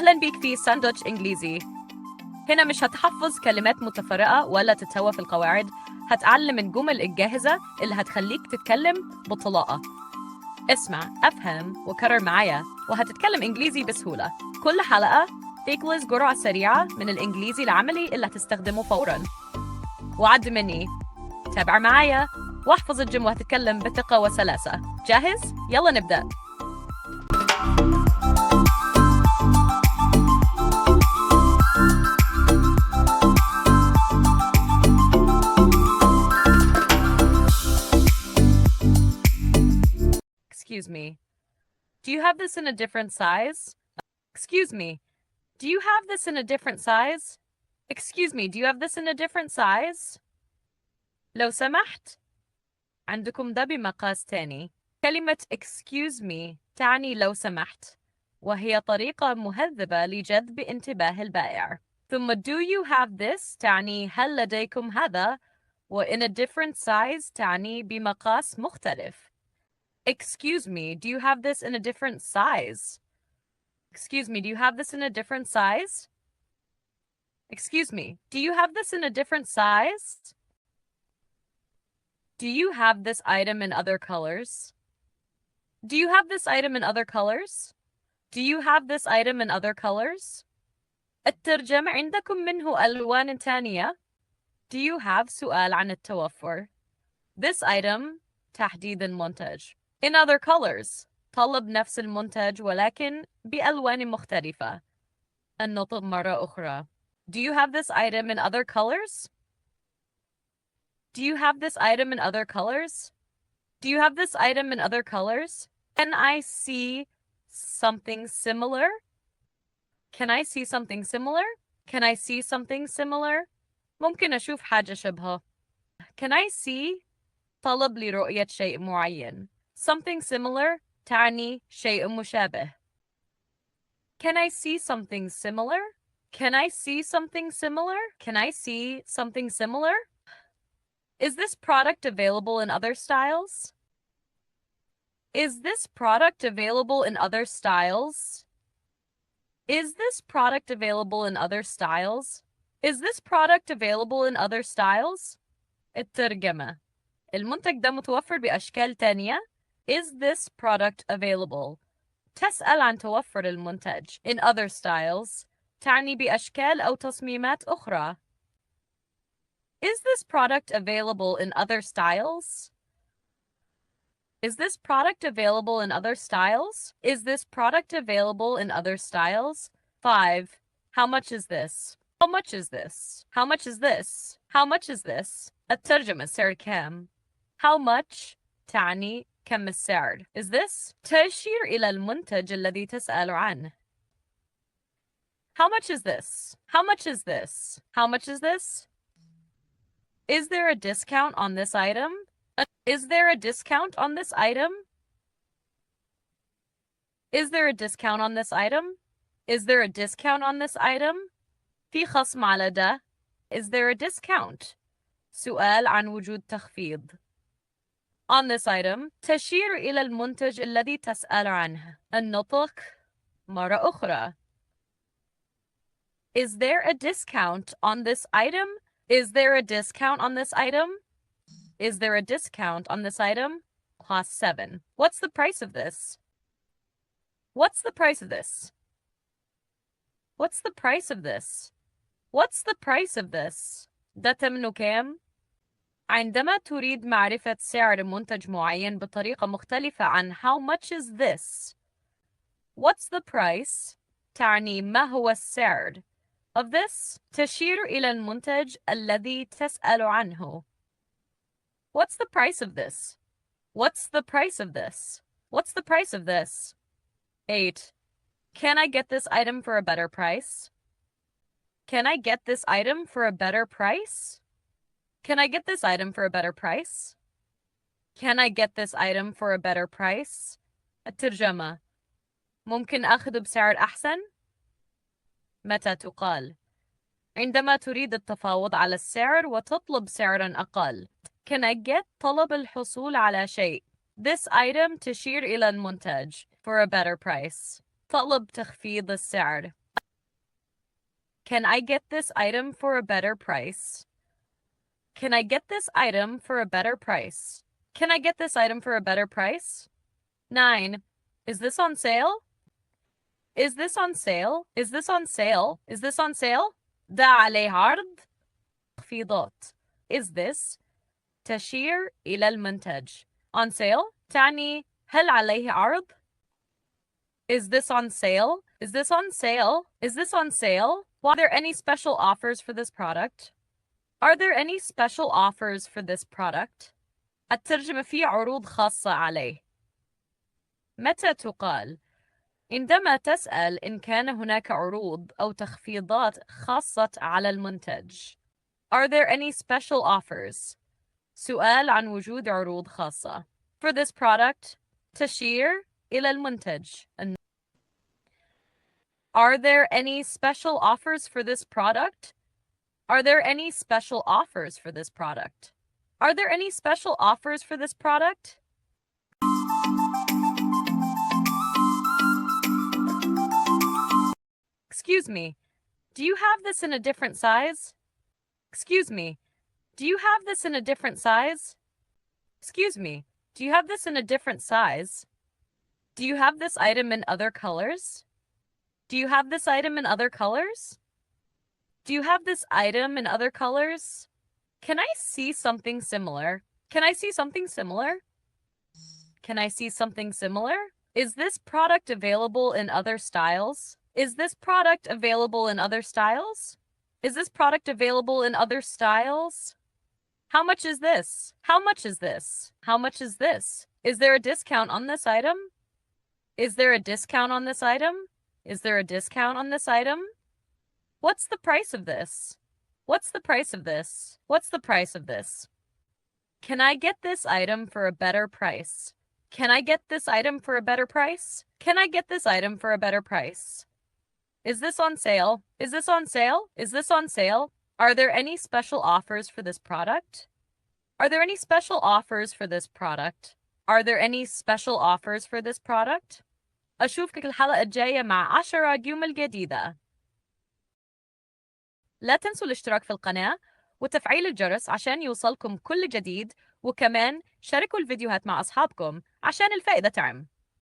أهلا بيك في ساندوتش إنجليزي. هنا مش هتحفظ كلمات متفرقة ولا تتوه في القواعد، هتعلم الجمل الجاهزة اللي هتخليك تتكلم بطلاقة. اسمع، أفهم وكرر معايا وهتتكلم إنجليزي بسهولة. كل حلقة تاكلز جرعة سريعة من الإنجليزي العملي اللي هتستخدمه فوراً. وعد مني، تابع معايا واحفظ الجمل وهتتكلم بثقة وسلاسة. جاهز؟ يلا نبدأ. Excuse me. Do you have this in a different size? Excuse me. Do you have this in a different size? Excuse me, do you have this in a different size? لو سمحت، عندكم ده بمقاس تاني. كلمة excuse me تعني لو سمحت، وهي طريقة مهذبة لجذب انتباه البائع. ثم do you have this تعني هل لديكم هذا، و in a different size تعني بمقاس مختلف. Excuse me, do you have this in a different size? Excuse me, do you have this in a different size? Excuse me, do you have this in a different size? Do you have this item in other colors? Do you have this item in other colors? Do you have this item in other colors? الترجمة عندكم منه ألوان تانية. Do you have سؤال عن التوفر. This item تحديد المنتج. In other colors طلب نفس المنتج ولكن بألوان مختلفة. النطق مرة أخرى. Do you have this item in other colors? Do you have this item in other colors? Do you have this item in other colors? Can I see something similar? Can I see something similar? Can I see something similar? ممكن أشوف حاجة شبهه. Can I see طلب لرؤية شيء معين. Something similar تعني شيء مشابه. Can I see something similar? Can I see something similar? Can I see something similar? Is this product available in other styles? Is this product available in other styles? Is this product available in other styles? Is this product available in other styles? الترجمة. المنتج ده متوفر بأشكال تانية. Is this product available? تسأل عن توفر المنتج. In other styles تعني بأشكال أو تصميمات أخرى. Is this product available in other styles? Is this product available in other styles? Is this product available in other styles? 5. How much is this? How much is this? How much is this? How much is this? الترجمة سعر كام. How much تعني كم السعر. Is this تشير إلى المنتج الذي تسأل عنه. How much is this? How much is this? How much is this? Is there a discount on this item? Is there a discount on this item? Is there a discount on this item? Is there a discount on this item? في خصم على ده. Is there a discount? سؤال عن وجود تخفيض. On this item تشير إلى المنتج الذي تسأل عنه. النطق مرة أخرى. Is there a discount on this item? Is there a discount on this item? Is there a discount on this item? Class 7. What's the price of this? What's the price of this? What's the price of this? What's the price of this? ده ثمنه كام؟ عندما تريد معرفة سعر منتج معين بطريقة مختلفة عن how much is this? What's the price? تعني ما هو السعر of this تشير إلى المنتج الذي تسأل عنه. What's the price of this? What's the price of this? What's the price of this? 8. Can I get this item for a better price? Can I get this item for a better price? Can I get this item for a better price? Can I get this item for a better price? الترجمة. ممكن أخذ بسعر أحسن؟ متى تقال؟ عندما تريد التفاوض على السعر وتطلب سعرا أقل. Can I get طلب الحصول على شيء. This item تشير إلى المنتج. For a better price. طلب تخفيض السعر. Can I get this item for a better price? Can I get this item for a better price? Can I get this item for a better price? 9. Is this on sale? Is this on sale? Is this on sale? Is this on sale? ده عليه عرض. تخفيضات. Is this تشير إلى المنتج. On sale تعني هل عليه عرض? Is this on sale? Is this on sale? Is this on sale? Are there any special offers for this product? Are there any special offers for this product? الترجمة في عروض خاصة عليه. متى تقال؟ عندما تسأل إن كان هناك عروض أو تخفيضات خاصة على المنتج. Are there any special offers? سؤال عن وجود عروض خاصة. For this product, تشير إلى المنتج. Are there any special offers for this product? Are there any special offers for this product? Are there any special offers for this product? Excuse me, do you have this in a different size? Excuse me, do you have this in a different size? Excuse me, do you have this in a different size? Do you have this item in other colors? Do you have this item in other colors? Do you have this item in other colors? Can I see something similar? Can I see something similar? Can I see something similar? Is this product available in other styles? Is this product available in other styles? Is this product available in other styles? How much is this? How much is this? How much is this? Is there a discount on this item? Is there a discount on this item? Is there a discount on this item? What's the price of this? What's the price of this? What's the price of this? Can I get this item for a better price? Can I get this item for a better price? Can I get this item for a better price? Is this on sale? Is this on sale? Is this on sale? Are there any special offers for this product? Are there any special offers for this product? Are there any special offers for this product? أشوفك الحلقة الجاية مع 10 جمل جديدة. لا تنسوا الاشتراك في القناة وتفعيل الجرس عشان يوصلكم كل جديد، وكمان شاركوا الفيديوهات مع أصحابكم عشان الفائدة تعم.